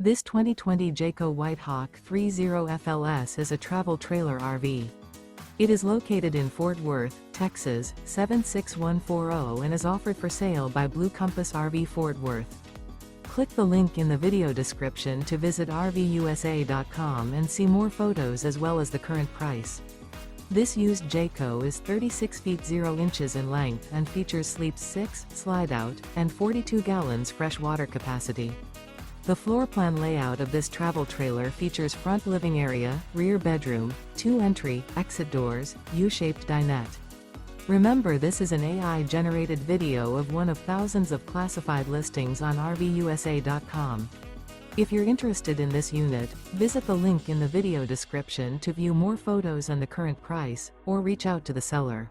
This 2020 Jayco White Hawk 30 FLS is a travel trailer RV. It is located in Fort Worth, Texas, 76140 and is offered for sale by Blue Compass RV Fort Worth. Click the link in the video description to visit RVUSA.com and see more photos as well as the current price. This used Jayco is 36 feet 0 inches in length and features sleeps 6, slide-out, and 42 gallons fresh water capacity. The floor plan layout of this travel trailer features front living area, rear bedroom, 2 entry, exit doors, U-shaped dinette. Remember, this is an AI-generated video of one of thousands of classified listings on RVUSA.com. If you're interested in this unit, visit the link in the video description to view more photos and the current price, or reach out to the seller.